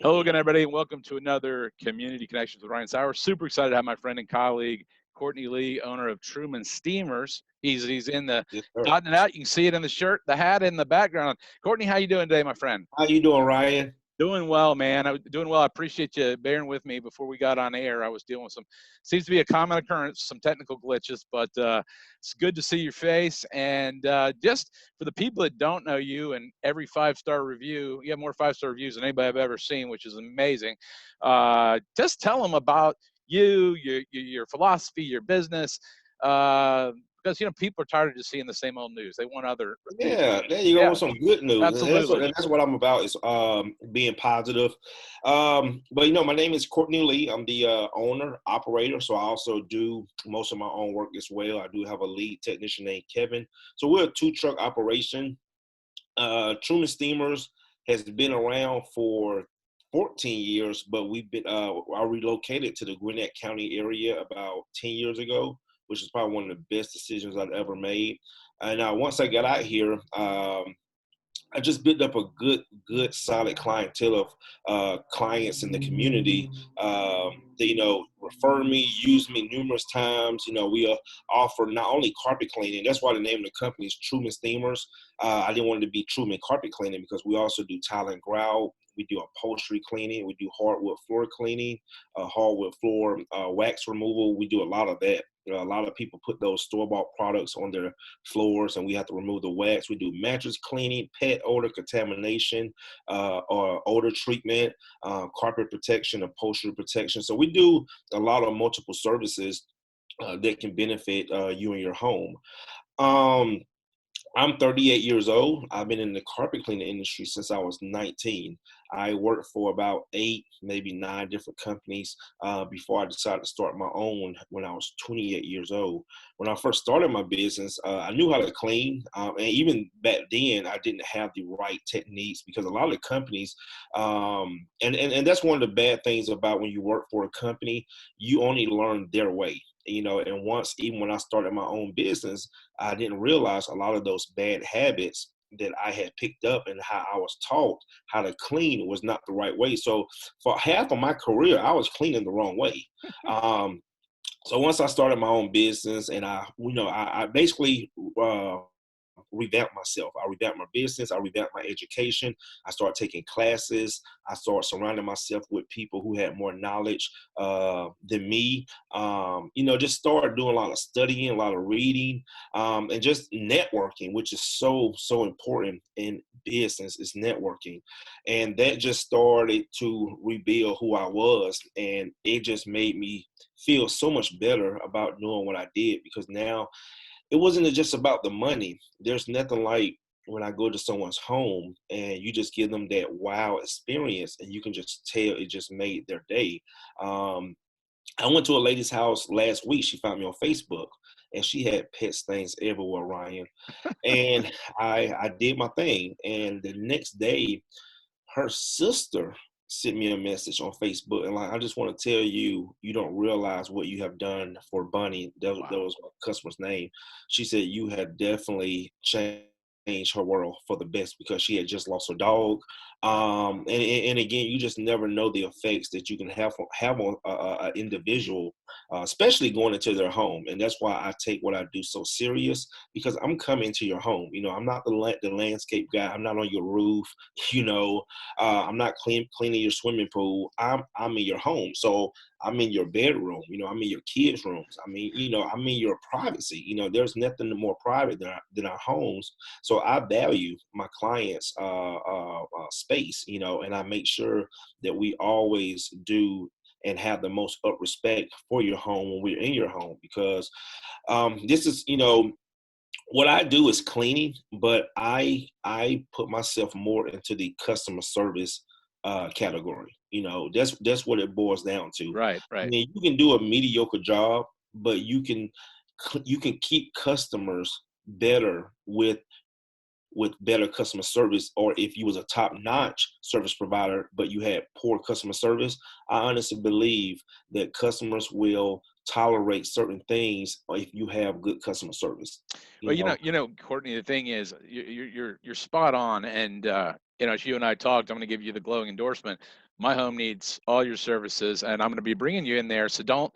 Hello again, everybody, and welcome to another Community Connections with Ryan Sauers. Super excited to have my friend and colleague, Courtney Lee, owner of Truman Steemers. He's in the Yes, sir. dotting it out. You can see it in the shirt, the hat in the background. Courtney, how you doing today, my friend? How you doing, Ryan? Doing well, man. I'm doing well. I appreciate you bearing with me before we got on air. I was dealing with seems to be a common occurrence, some technical glitches, but it's good to see your face. And just for the people that don't know you, and every 5-star review, you have more 5-star reviews than anybody I've ever seen, which is amazing. Just tell them about you, your philosophy, your business. Because people are tired of just seeing the same old news. They want other news. Yeah, there you go Yeah, with some good news, and that's absolutely. what I'm about is being positive. But my name is Courtney Lee. I'm the owner operator, so I also do most of my own work as well. I do have a lead technician named Kevin. So we're a 2-truck operation. Truman Steemers has been around for 14 years, but I relocated to the Gwinnett County area about 10 years ago, which is probably one of the best decisions I've ever made. And once I got out here, I just built up a good, solid clientele of clients in the community that refer me, use me numerous times. We offer not only carpet cleaning. That's why the name of the company is Truman Steemers. I didn't want it to be Truman Carpet Cleaning because we also do tile and grout. We do upholstery cleaning. We do hardwood floor cleaning, hardwood floor wax removal. We do a lot of that. A lot of people put those store-bought products on their floors, and we have to remove the wax. We do mattress cleaning, pet odor contamination, or odor treatment, carpet protection, upholstery protection. So we do a lot of multiple services that can benefit you and your home. I'm 38 years old. I've been in the carpet cleaning industry since I was 19. I worked for about 8, maybe 9 different companies before I decided to start my own when I was 28 years old. When I first started my business, I knew how to clean. And even back then, I didn't have the right techniques because a lot of the companies, and that's one of the bad things about when you work for a company, you only learn their way. And once, even when I started my own business, I didn't realize a lot of those bad habits that I had picked up and how I was taught how to clean was not the right way. So for half of my career, I was cleaning the wrong way. So once I started my own business and I basically revamped myself. I revamped my business. I revamped my education. I started taking classes. I started surrounding myself with people who had more knowledge than me. Just started doing a lot of studying, a lot of reading, and just networking, which is so, so important in business, is networking. And that just started to rebuild who I was. And it just made me feel so much better about doing what I did because now it wasn't just about the money. There's nothing like when I go to someone's home and you just give them that wow experience and you can just tell it just made their day. I went to a lady's house last week. She found me on Facebook and she had pet stains everywhere, Ryan. And I did my thing. And the next day, her sister sent me a message on Facebook and I just want to tell you, you don't realize what you have done for Bunny. That was my customer's name. She said you have definitely changed her world for the best because she had just lost her dog. And again, you just never know the effects that you can have on an individual, especially going into their home. And that's why I take what I do so serious because I'm coming to your home. I'm not the landscape guy. I'm not on your roof. I'm not cleaning your swimming pool. I'm in your home. So I'm in your bedroom. I'm in your kids' rooms. I'm in your privacy. There's nothing more private than our homes. So I value my clients' space, and I make sure that we always do and have the most up respect for your home when we're in your home because this is, what I do is cleaning, but I put myself more into the customer service category. That's what it boils down to. Right, I right. mean, you can do a mediocre job, but you can keep customers better with better customer service. Or if you was a top-notch service provider, but you had poor customer service, I honestly believe that customers will tolerate certain things if you have good customer service. Well, Courtney, the thing is, you're spot on, and as you and I talked, I'm going to give you the glowing endorsement. My home needs all your services, and I'm going to be bringing you in there. So don't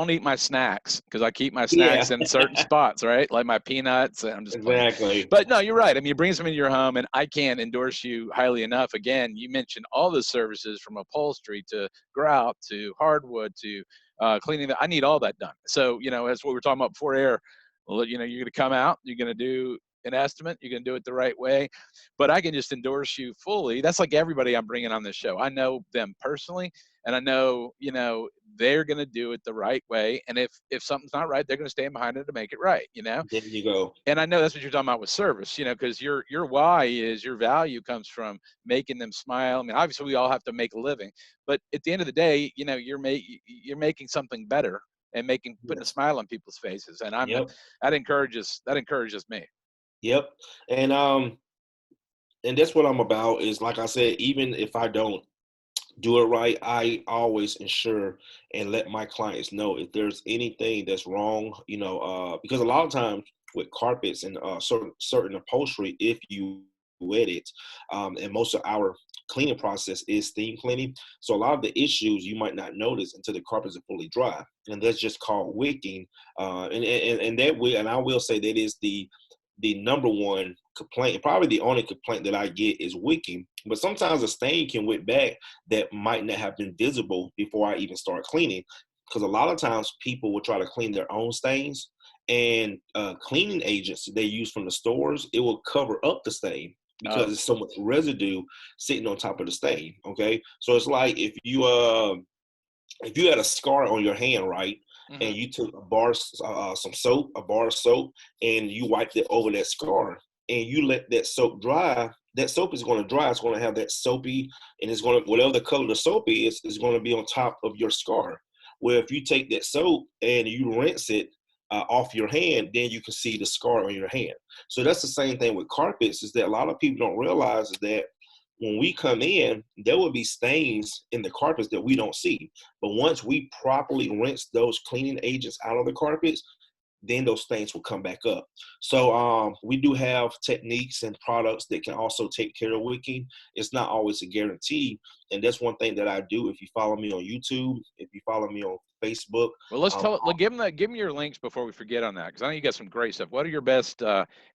eat my snacks, because I keep my Yeah, snacks in certain spots, right? Like my peanuts. And I'm just playing. exactly. But no, you're right. I mean, you bring them into your home, and I can't endorse you highly enough. Again, you mentioned all the services from upholstery to grout to hardwood to cleaning. I need all that done. So, that's what we were talking about before air. Well, you're going to come out, you're going to do an estimate, you're going to do it the right way. But I can just endorse you fully. That's like everybody I'm bringing on this show. I know them personally, and I know, they're going to do it the right way. And if something's not right, they're going to stand behind it to make it right. There you go. And I know that's what you're talking about with service, because your why is your value comes from making them smile. I mean, obviously we all have to make a living, but at the end of the day, you're making something better and putting a Yes. smile on people's faces. And Yep. that encourages me. Yep. And that's what I'm about. Is like I said, even if I don't do it right, I always ensure and let my clients know if there's anything that's wrong, because a lot of times with carpets and certain upholstery, if you wet it, and most of our cleaning process is steam cleaning. So a lot of the issues you might not notice until the carpets are fully dry. And that's just called wicking. And I will say that is the number one complaint, probably the only complaint that I get is wicking. But sometimes a stain can wick back that might not have been visible before I even start cleaning. Because a lot of times people will try to clean their own stains, and cleaning agents they use from the stores, it will cover up the stain because Oh, there's so much residue sitting on top of the stain. Okay, so it's like if you had a scar on your hand, right, hmm. and you took a bar of soap, and you wiped it over that scar, and you let that soap dry, that soap is going to dry. It's going to have that soapy, and it's going to, whatever the color the soap is going to be on top of your scar. Where if you take that soap and you rinse it off your hand, then you can see the scar on your hand. So that's the same thing with carpets, is that a lot of people don't realize is that when we come in, there will be stains in the carpets that we don't see. But once we properly rinse those cleaning agents out of the carpets, then those stains will come back up. So we do have techniques and products that can also take care of wicking. It's not always a guarantee. And that's one thing that I do. If you follow me on YouTube, if you follow me on Facebook, Well, let's um, give them your links before we forget on that, because I know you got some great stuff. What are your best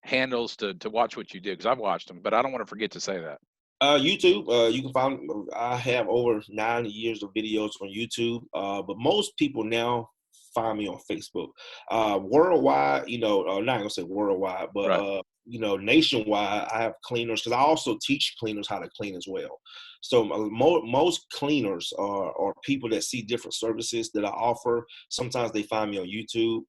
handles to watch what you do? Because I've watched them, but I don't want to forget to say that. YouTube, you can find. I have over 9 years of videos on YouTube, but most people now find me on Facebook. Worldwide, not gonna say worldwide, but Right. nationwide, I have cleaners because I also teach cleaners how to clean as well. So most cleaners are people that see different services that I offer. Sometimes they find me on YouTube,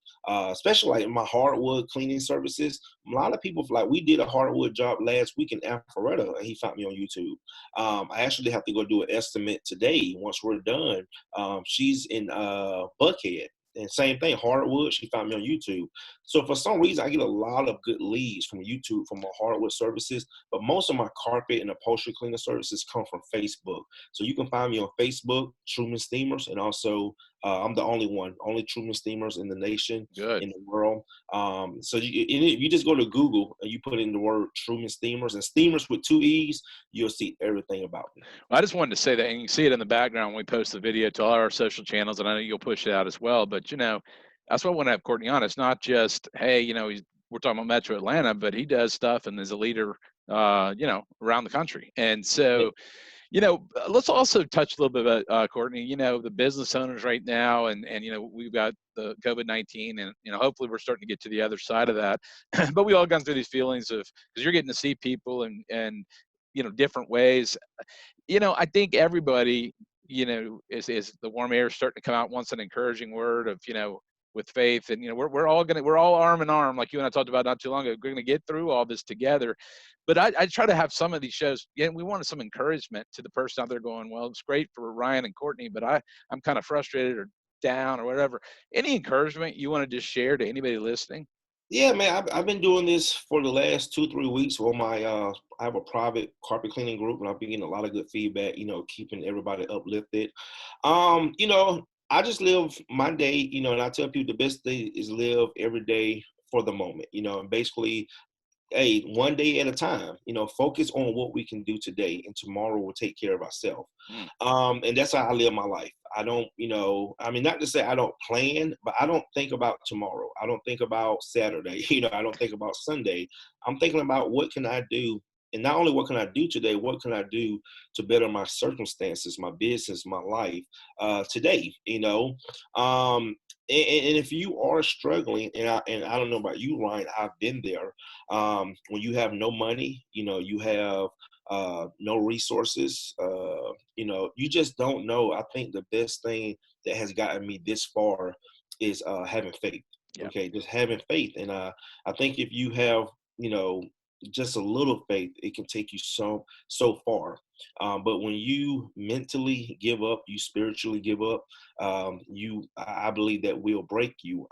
especially like my hardwood cleaning services. A lot of people, like, we did a hardwood job last week in Alpharetta, and he found me on YouTube. I actually have to go do an estimate today once we're done. She's in Buckhead. And same thing, hardwood, she found me on YouTube. So for some reason, I get a lot of good leads from YouTube from my hardwood services, but most of my carpet and upholstery cleaning services come from Facebook. So you can find me on Facebook, Truman Steemers, and also I'm the only Truman Steemers in the nation, Good. in the world. So you just go to Google and you put in the word Truman Steemers and Steemers with two E's, you'll see everything about me. Well, I just wanted to say that, and you can see it in the background when we post the video to all our social channels, and I know you'll push it out as well. But that's what I want to have Courtney on. It's not just, hey, we're talking about Metro Atlanta, but he does stuff and is a leader, around the country. And so, let's also touch a little bit about Courtney. The business owners right now, and we've got the COVID-19, and hopefully we're starting to get to the other side of that. But we all gone through these feelings of, because you're getting to see people and different ways. I think everybody, is the warm air starting to come out, wants an encouraging word of, with faith. And, we're all arm in arm, like you and I talked about not too long ago. We're going to get through all this together. But I try to have some of these shows. Yeah, we wanted some encouragement to the person out there going, well, it's great for Ryan and Courtney, but I'm kind of frustrated or down or whatever. Any encouragement you want to just share to anybody listening? Yeah, man, I've been doing this for the last 2-3 weeks on my I have a private carpet cleaning group, and I've been getting a lot of good feedback, keeping everybody uplifted. I just live my day, and I tell people the best day is live every day for the moment, and basically hey, one day at a time, focus on what we can do today, and tomorrow will take care of ourselves. Mm, And that's how I live my life. I don't, I mean, not to say I don't plan, but I don't think about tomorrow. I don't think about Saturday. I don't think about Sunday. I'm thinking about what can I do. And not only what can I do today, what can I do to better my circumstances, my business, my life today, Um, and if you are struggling, and I don't know about you, Ryan, I've been there. When you have no money, you have no resources, you just don't know. I think the best thing that has gotten me this far is having faith. yeah. Okay, just having faith, and I think if you have, you know, just a little faith, it can take you so far. But when you mentally give up, you spiritually give up, I believe that will break you.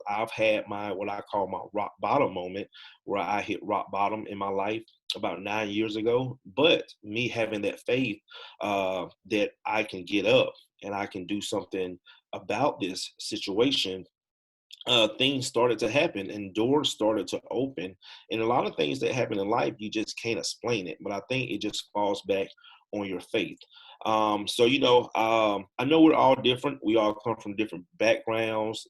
I've had my what I call my rock bottom moment, where I hit rock bottom in my life about 9 years ago. But me having that faith that I can get up and I can do something about this situation, things started to happen and doors started to open. And a lot of things that happen in life, you just can't explain it. But I think it just falls back on your faith. So, I know we're all different. We all come from different backgrounds,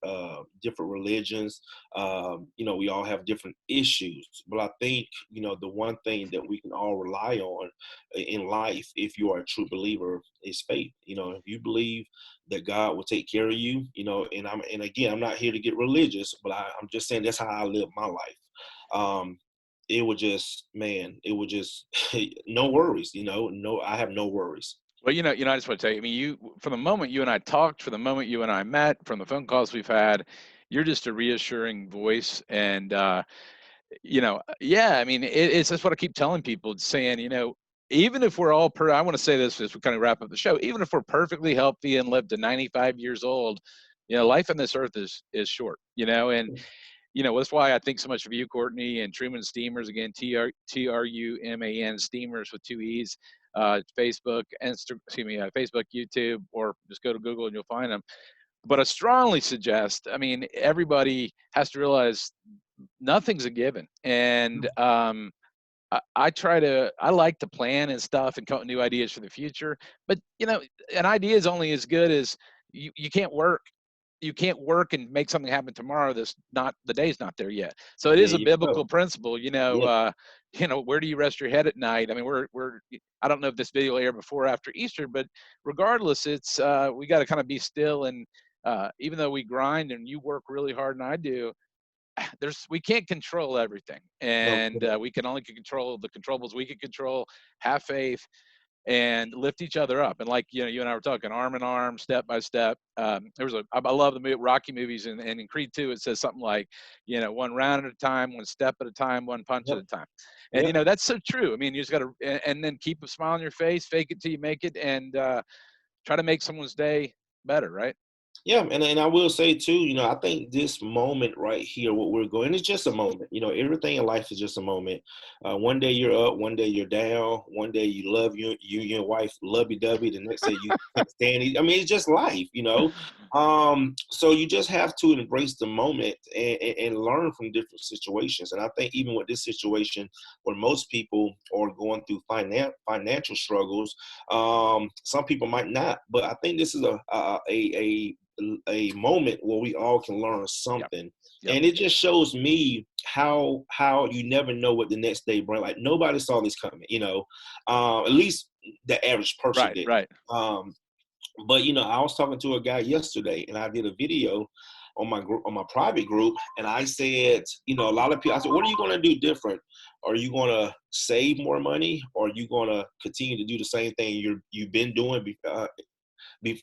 different religions. We all have different issues. But I think, the one thing that we can all rely on in life, if you are a true believer, is faith. If you believe that God will take care of you, and again, I'm not here to get religious, but I'm just saying that's how I live my life. Um, it would just, man, it would just no worries, no, I have no worries. Well, I just want to tell you, I mean, from the moment you and I talked, from the moment you and I met, from the phone calls we've had, you're just a reassuring voice. And, yeah, I mean, it's just what I keep telling people, saying, even if we're all I want to say this as we kind of wrap up the show, even if we're perfectly healthy and live to 95 years old, life on this earth is short, and that's why I think so much of you, Courtney, and Truman Steemers. Again, Truman Steemers with two E's. Facebook, Facebook, YouTube, or just go to Google and you'll find them. But I strongly suggest, I mean, everybody has to realize nothing's a given. And I like to plan and stuff and come up with new ideas for the future. But, an idea is only as good as you can't work and make something happen tomorrow. The day's not there yet. So it There is a you biblical go. principle. Yeah. Where do you rest your head at night? I mean, I don't know if this video will air before or after Easter, but regardless, it's we got to kind of be still. And even though we grind and you work really hard and I do, we can't control everything, No. and we can only control the controllables we can control. Have faith and lift each other up. And like, you and I were talking arm in arm, step by step. I love the Rocky movies, and in Creed 2, it says something like, one round at a time, one step at a time, one punch at Yep. a time. And, Yep. that's so true. I mean, you just got to, and then keep a smile on your face, fake it till you make it, and try to make someone's day better, right? Yeah, and I will say too, I think this moment right here, what we're going, it's just a moment. Everything in life is just a moment. One day you're up, one day you're down, one day you love you and your wife lovey dovey, the next day you can't stand it. I mean, it's just life. So you just have to embrace the moment and learn from different situations. And I think even with this situation, where most people are going through financial struggles, some people might not, but I think this is a moment where we all can learn Yep. something. Yep. And it just shows me how you never know what the next day brings. Like nobody saw this coming, at least the average person Right. did. Right. But I was talking to a guy yesterday, and I did a video on my group, on my private group, and I said, a lot of people, I said, what are you going to do different? Are you going to save more money, or are you going to continue to do the same thing you've been doing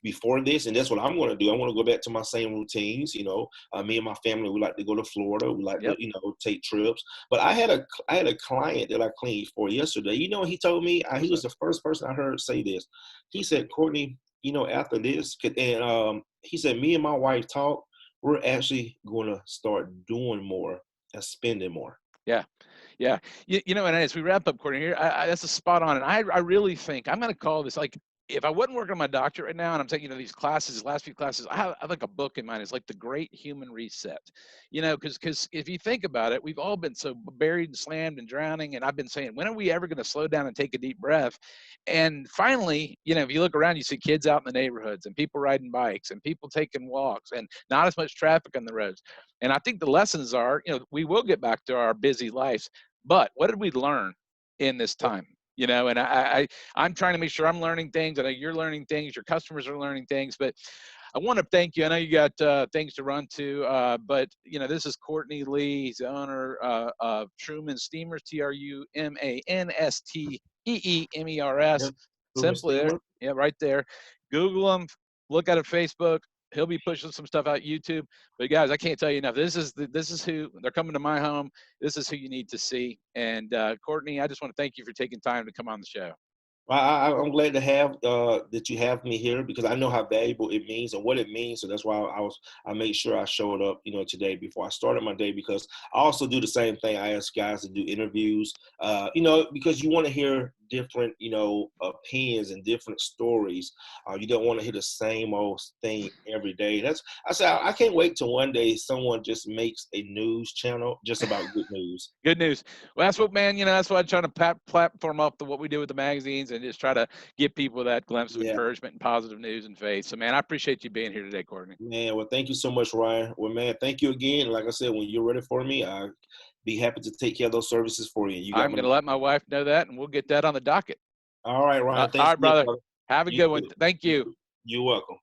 before this? And that's what I'm going to do. I want to go back to my same routines. Me and my family, we like to go to Florida. We like to, Yep. take trips. But I had a client that I cleaned for yesterday. He told me, he What's was that? the first person I heard say this. He said, Courtney, after this, and he said, me and my wife talk, we're actually going to start doing more and spending more. Yeah. Yeah. And as we wrap up, Courtney, here, that's a spot on. And I really think I'm going to call this, like, if I wasn't working on my doctorate right now and I'm taking, these classes, last few classes, I like a book in mind. It's like The Great Human Reset, because if you think about it, we've all been so buried and slammed and drowning. And I've been saying, when are we ever going to slow down and take a deep breath? And finally, if you look around, you see kids out in the neighborhoods and people riding bikes and people taking walks and not as much traffic on the roads. And I think the lessons are, we will get back to our busy lives, but what did we learn in this time? And I'm trying to make sure I'm learning things. I know you're learning things. Your customers are learning things. But I want to thank you. I know you got things to run to, but this is Courtney Lee. He's the owner of Truman Steemers, TrumanSteemers. Yep. Truman Simply there, Steamer. yeah, right there. Google him. Look at it Facebook. He'll be pushing some stuff out YouTube. But guys, I can't tell you enough. This is who they're coming to my home. This is who you need to see. And Courtney, I just want to thank you for taking time to come on the show. I'm glad to have that you have me here because I know how valuable it means and what it means. So that's why I made sure I showed up, today before I started my day because I also do the same thing. I ask guys to do interviews, because you want to hear different, opinions and different stories. You don't want to hear the same old thing every day. I say I can't wait till one day someone just makes a news channel just about good news. Good news. Well, that's what, man, that's why I'm trying to platform up to what we do with the magazines and just try to give people that glimpse of Yeah. encouragement and positive news and faith. So, man, I appreciate you being here today, Courtney. Man, well, thank you so much, Ryan. Well, man, thank you again. Like I said, when you're ready for me, I'll be happy to take care of those services for you. You got I'm my going to let my wife know that, and we'll get that on the docket. All right, Ryan. All Thanks right, again, brother. brother. Have a You good one. too. Thank you. You're welcome.